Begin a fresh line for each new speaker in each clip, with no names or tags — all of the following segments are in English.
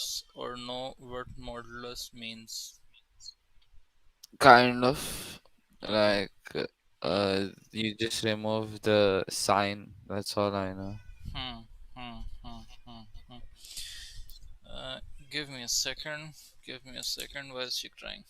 modulus or know what modulus means?
Kind of
Okay.
like you just remove the sign. That's all I know.
Hmm. Hmm. Hmm. Hmm. Hmm. Uh, Give me a second. Give me a second. Where is she crying?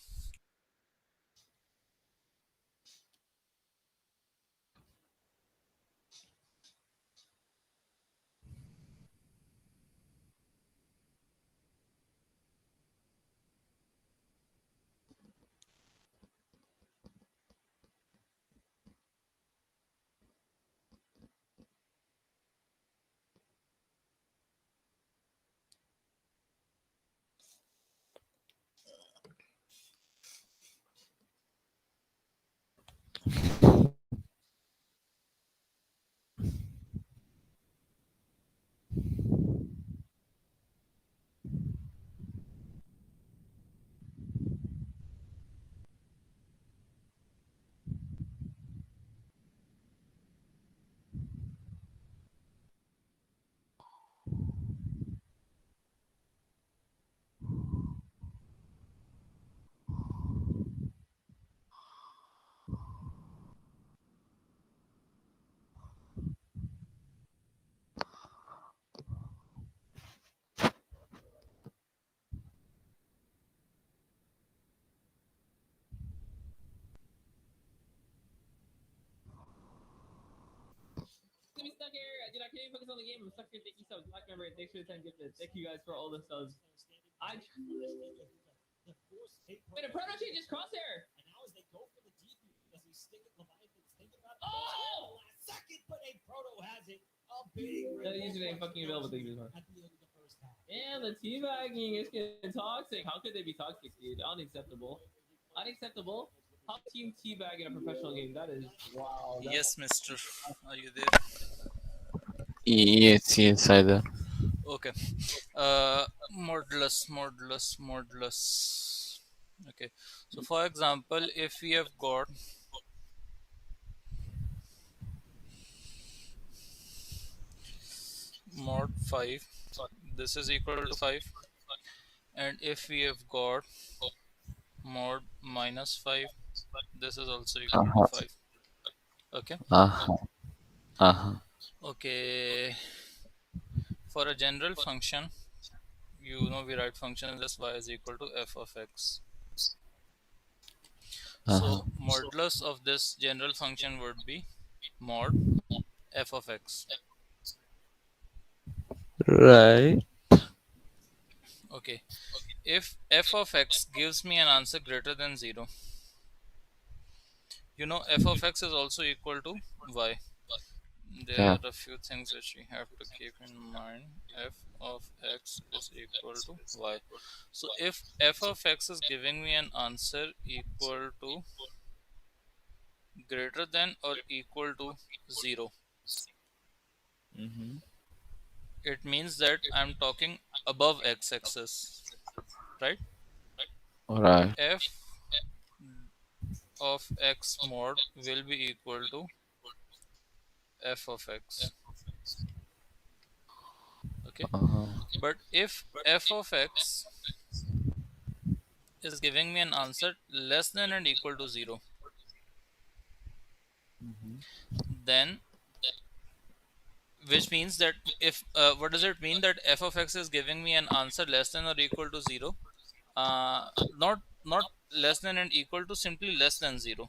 To be stuck here. Dude, I can't even focus on the game. I'm stuck here. Thank you so much. Black member. Thanks for the 10 gifted. Thank you guys for all the subs. Wait, a proto changes crosshair. And now as they go for the DP because he's thinking Leviathan's thinking about it. Oh! Last second, but a proto has it. A big username fucking available. Thank you, at the end of the first half. And the teabagging is getting toxic. How could they be toxic, dude? Unacceptable. Unacceptable. How team teabag in a professional game? That is wow. That's
Yes, mister. Are you there?
Yes, yes, either.
Okay. Modulus. Okay. So, for example, if we have got mod 5, this is equal to 5. And if we have got mod minus 5, this is also equal to
Uh-huh.
5. Okay.
Uh-huh. Uh-huh.
Okay. For a general function, you know we write function as y is equal to f of x.
Uh-huh.
So modulus of this general function would be mod f of x.
Right.
Okay. If f of x gives me an answer greater than 0, you know f of x is also equal to y. There
Yeah.
are a few things which we have to keep in mind. F of x is equal to y. So if f of x is giving me an answer equal to greater than or equal to 0,
Mm-hmm.
it means that I'm talking above x-axis, right?
Right.
F of x mod will be equal to f of x. Okay.
Uh-huh.
But if f of x is giving me an answer less than and equal to 0,
Mm-hmm.
then which means that if what does it mean that f of x is giving me an answer less than or equal to 0, not less than and equal to, simply less than 0.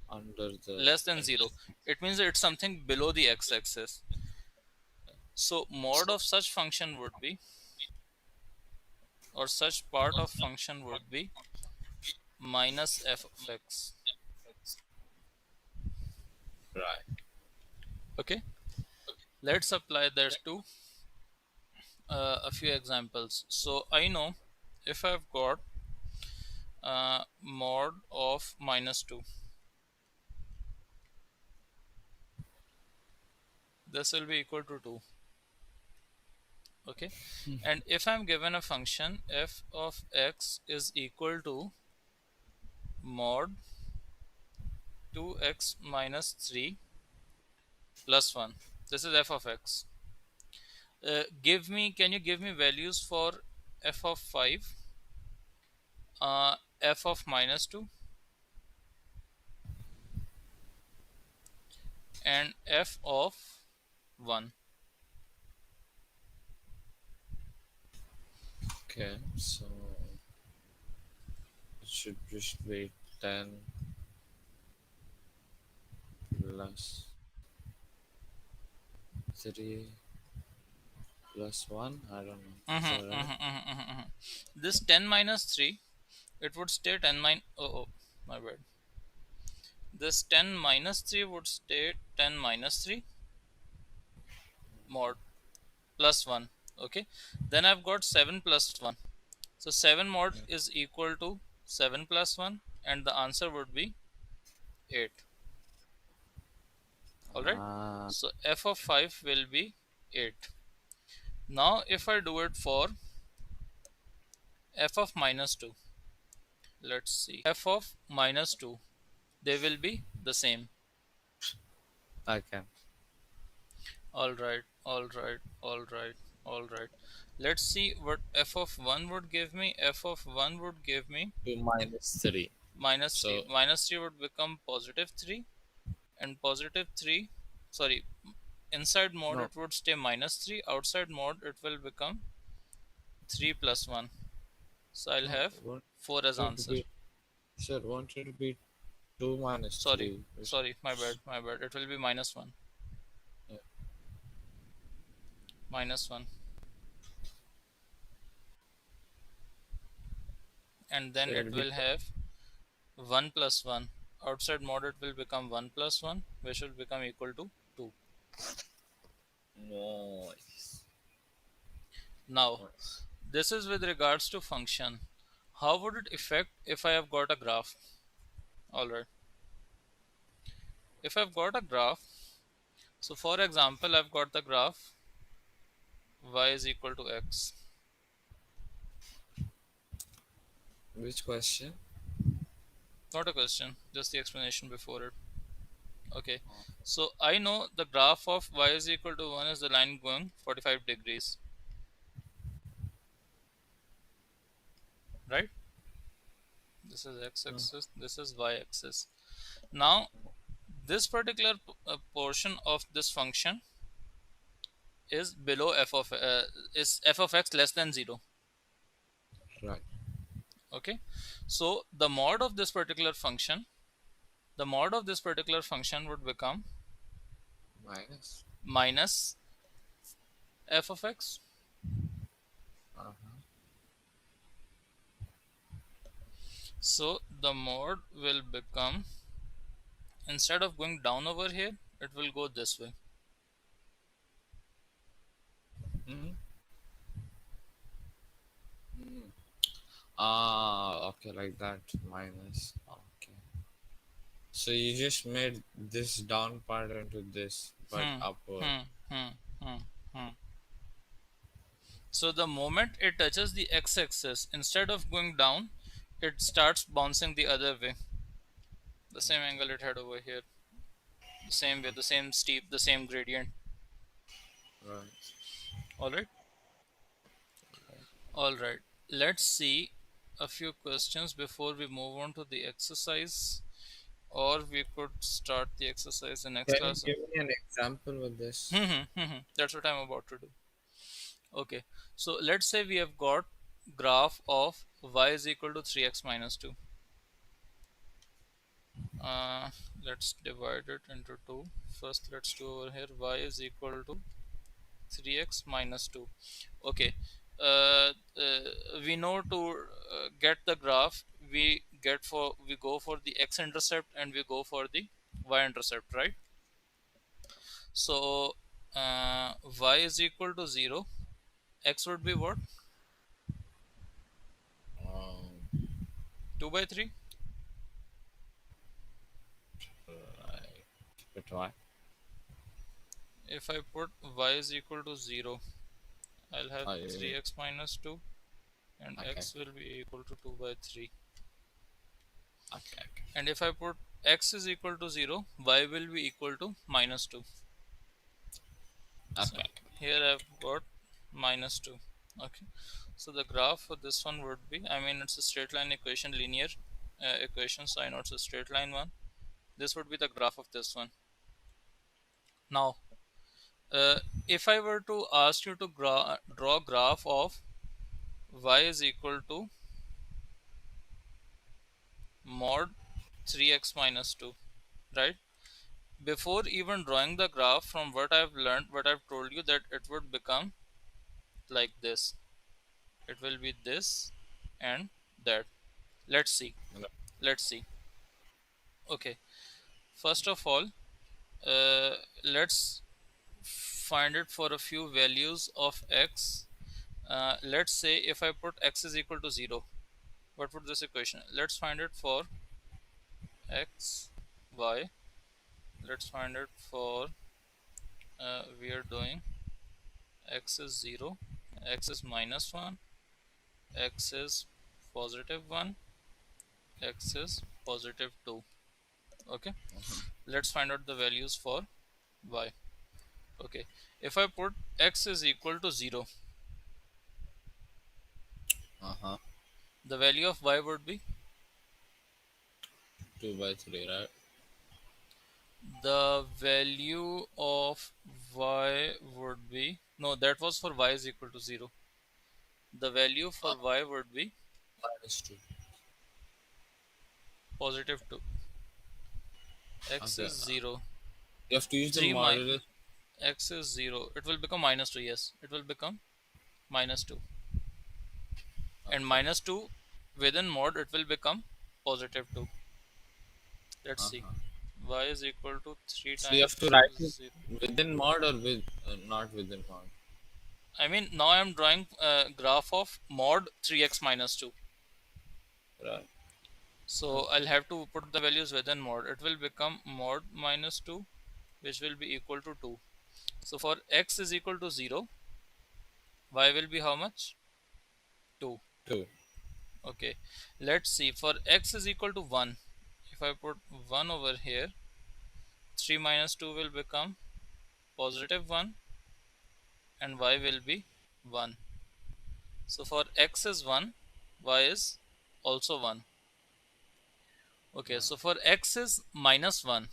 Under the
Less than 0, it means that it's something below the x-axis. So mod of such function would be, or such part of function would be, minus f of x.
right.
Okay, let's apply that to a few examples. So I know if I've got mod of minus 2, this will be equal to 2. Okay, and if I'm given a function f of x is equal to mod 2x minus 3 plus 1, this is f of x. Can you give me values for f of 5, f of minus 2, and f of 1.
Okay, so it should just be 10 plus 3 plus 1. I don't know. Is that right?
This 10 minus 3, it would stay 10 minus, oh, my bad. This 10 minus 3 would stay 10 minus 3 mod plus 1. Okay, then I've got 7 plus 1. So 7 mod
Yeah.
is equal to 7 plus 1, and the answer would be 8. Alright,
Ah,
so f of 5 will be 8. Now if I do it for f of minus 2, let's see, f of minus 2, they will be the same.
okay.
Alright, alright, alright, alright. Let's see what f of 1 would give me. F of 1 would give me
2 minus 3.
minus 3.
So,
Minus 3 would become positive 3, and positive 3, sorry, inside mode
no,
it would stay minus 3, outside mode it will become 3 plus 1. So I'll
no,
have 4 as
wanted to
answer.
be, sir, wanted to be 2 minus
Sorry,
3.
sorry, my bad, my bad. It will be minus 1.
Yeah.
Minus 1. And then
So
it
it'll be
will have 1 plus 1. Outside mode it will become 1 plus 1, which will become equal to 2.
nice.
Now,
Nice.
this is with regards to function. How would it affect if I have got a graph? Alright. If I've got a graph, so for example, I've got the graph y is equal to x.
Which question?
Not a question, just the explanation before it. Okay, so I know the graph of y is equal to 1 is the line going 45 degrees, right? This is x-axis, this is y-axis. Now, this particular portion of this function is below is f of x less than 0.
Right.
Okay, so the mod of this particular function, the mod of this particular function would become
Minus.
minus f of x.
Uh-huh.
So the mod will become, instead of going down over here, it will go this way.
Mm-hmm. Mm. Ah, okay, like that. Minus. Okay. So you just made this down part into this, but
Hmm,
upward.
hmm, hmm, hmm, hmm. So the moment it touches the x-axis, instead of going down, it starts bouncing the other way. The same angle it had over here. The same way, the same steep, the same gradient.
Right.
Alright? Alright. Let's see a few questions before we move on to the exercise. Or we could start the exercise in next
Can you
class.
give me an example with this?
That's what I'm about to do. Okay, so let's say we have got graph of y is equal to 3x minus 2. Let's divide it into 2. First, let's do over here y is equal to 3x minus 2. Okay, we know to get the graph, we go for the x-intercept and we go for the y-intercept, right? So y is equal to 0, x would be what? 2 by 3.
Right. But why?
If I put y is equal to 0, I'll have
Oh, yeah.
3x minus 2, and
Okay.
x will be equal to 2 by 3.
Okay.
And if I put x is equal to 0, y will be equal to minus 2. So
Okay.
here I've got minus 2. Okay, So the graph for this one would be, I mean, it's a straight line equation, linear equation, so I know it's a straight line one. This would be the graph of this one. Now, if I were to ask you to draw graph of y is equal to mod 3x minus 2, right? Before even drawing the graph, from what I've learned, what I've told you, that it would become like this. It will be this and that. Let's see. Let's see. Okay. First of all, let's find it for a few values of x. Let's say if I put x is equal to 0, what would this equation? Let's find it for x, y. Let's find it for, we are doing x is 0, x is minus 1, x is positive 1, x is positive 2. Okay, let's find out the values for y. Okay, if I put x is equal to 0,
Uh-huh.
the value of y would be,
2 by 3, right?
the value of y would be, no, that was for y is equal to 0. The value for y would be
Minus 2.
positive 2. X
Okay.
is 0.
You have to use the
3
modulus.
x is 0. It will become minus 2. Yes, it will become minus 2. And
Okay.
minus 2 within mod, it will become positive 2. Let's see.
Uh-huh.
Y is equal to 3
So you have
times
to write it
0.
within mod or with not within mod,
I mean, now I am drawing a graph of mod 3x minus 2.
right?
So I'll have to put the values within mod. It will become mod minus 2, which will be equal to 2. So for x is equal to 0, y will be how much? 2.
2.
Okay, let's see. For x is equal to 1, if I put 1 over here, 3 minus 2 will become positive 1 and y will be 1. So for x is 1, y is also 1. Okay, so for x is minus 1,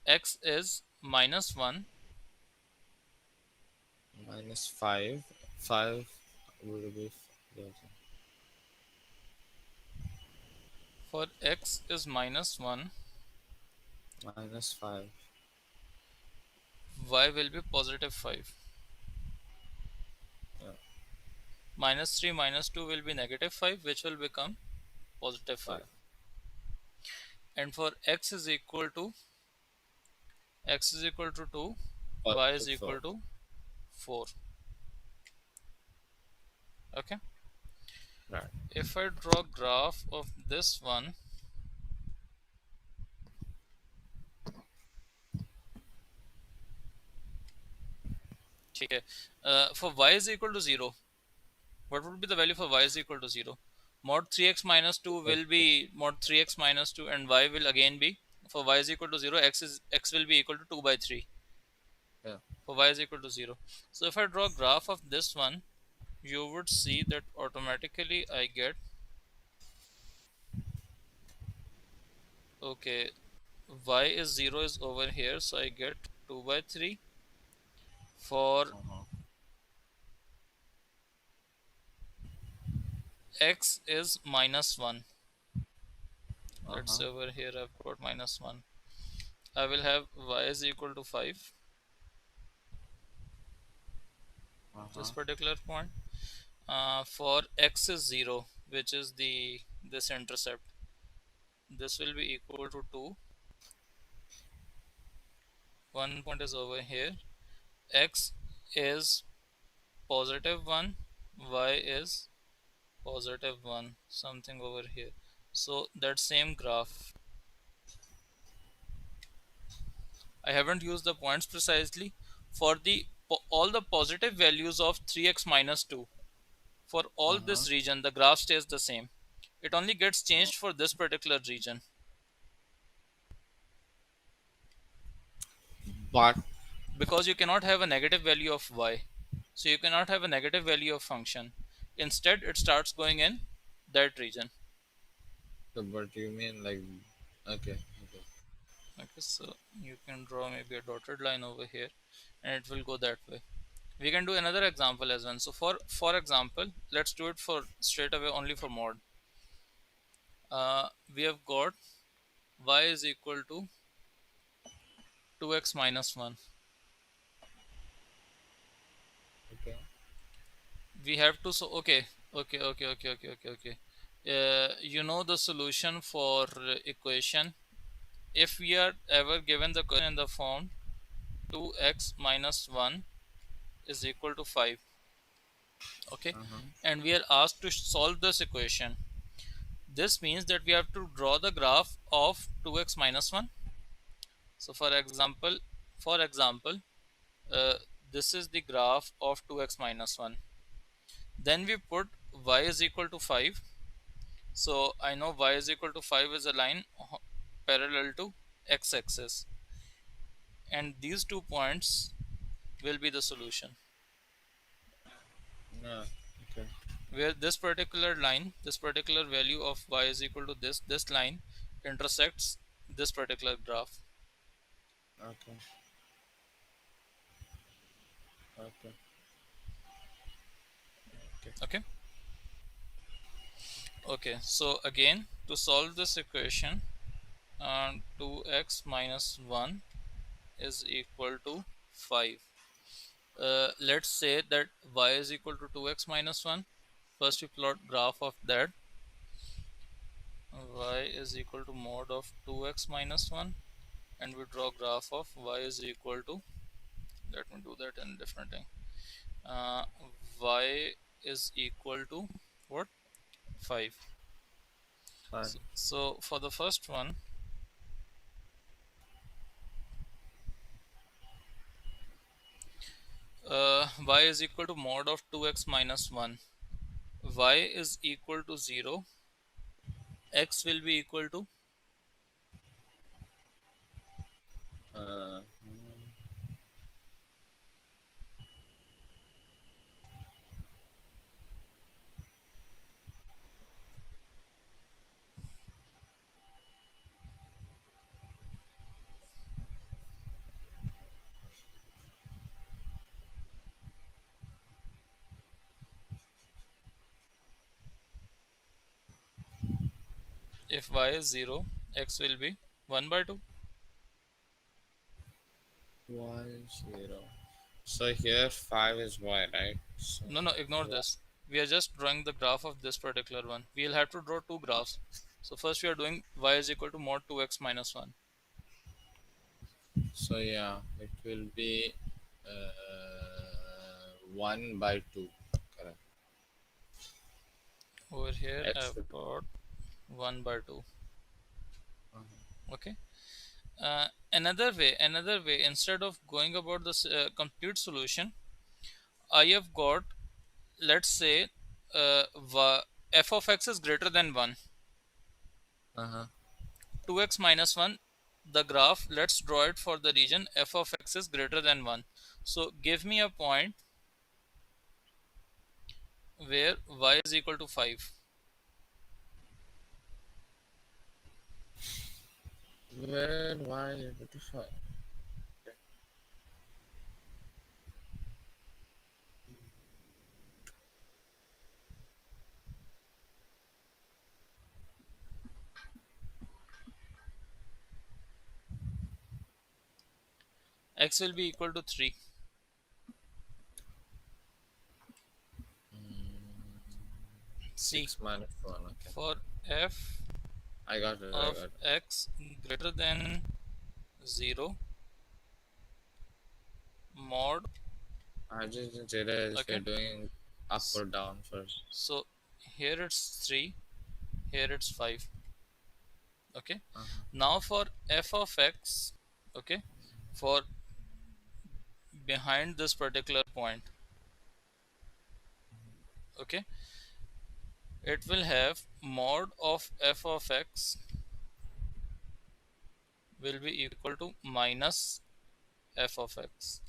x is minus 1.
Minus 5. 5 would be. Yeah,
For x is minus 1,
minus 5.
y will be positive 5.
Yeah,
Minus 3 minus 2 will be negative 5, which will become positive 5.
5.
And for x is equal to 2, y is
Positive 4.
equal to 4. Okay,
Right.
if I draw graph of this one, okay, for y is equal to 0, what would be the value for y is equal to 0? Mod 3x minus 2 will be mod 3x minus 2, and y will again be, for y is equal to 0, x will be equal to 2 by 3
Yeah.
for y is equal to 0. So if I draw graph of this one, you would see that automatically I get, okay, y is 0 is over here, so I get 2 by 3. For
Uh-huh.
x is minus 1, let's
Uh-huh.
say over here I've got minus 1, I will have y is equal to 5, this
Uh-huh.
particular point. For x is 0, which is the this intercept, this will be equal to 2. One point is over here, x is positive 1, y is positive 1, something over here. So that same graph, I haven't used the points precisely. For the all the positive values of 3x minus 2, for all
Uh-huh.
this region the graph stays the same. It only gets changed for this particular region,
But
because you cannot have a negative value of y. So you cannot have a negative value of function. Instead, it starts going in that region.
So, but you mean like, okay, okay.
Okay, so you can draw maybe a dotted line over here, and it will go that way. We can do another example as well. So for example, let's do it for straight away only for mod. We have got y is equal to 2x minus 1.
Okay.
We have to, so okay. You know the solution for equation. If we are ever given the question in the form 2x minus 1 is equal to 5, okay,
Uh-huh.
and we are asked to solve this equation, this means that we have to draw the graph of 2x minus 1. So for example, uh, this is the graph of 2x minus 1. Then we put y is equal to 5. So I know y is equal to 5 is a line parallel to x-axis, and these 2 points will be the solution,
Yeah. Okay.
where this particular line, this particular value of y is equal to this line intersects this particular graph.
Okay. Okay. Okay.
Okay. Okay, so again, to solve this equation, 2x minus 1 is equal to 5. Let's say that y is equal to 2x minus 1. First we plot graph of that. Y is equal to mod of 2x minus 1, and we draw graph of y is equal to, let me do that in different thing. uh, y is equal to what? 5.
Fine.
So for the first one, y is equal to mod of 2x minus 1. Y is equal to 0. X will be equal to,
Uh,
if y is 0, x will be 1 by 2.
1 0. So here 5 is y, right? So
No, no, ignore this. We are just drawing the graph of this particular one. We'll have to draw two graphs. So first we are doing y is equal to mod 2x minus 1.
so yeah, it will be 1 by 2. Correct.
Over here
X
I've
will.
got 1 by 2.
Uh-huh.
Okay. Another way, instead of going about this complete solution, I have got, let's say, f of x is greater than 1.
Uh-huh.
2x minus 1, the graph, let's draw it for the region f of x is greater than 1. So give me a point where y is equal to 5.
Where y is equal to 5?
X will be equal to 3. C,
6 minus 1. Okay.
for f
I got it. I
of
got it.
x greater than 0, mod,
I just didn't realize if you're
okay,
doing up or down first.
so here it's 3, here it's 5. Okay,
Uh-huh.
now for f of x, okay, for behind this particular point, okay, it will have mod of f of x will be equal to minus f of x.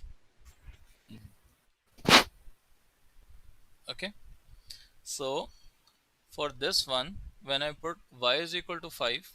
Okay, so for this one, when I put y is equal to 5,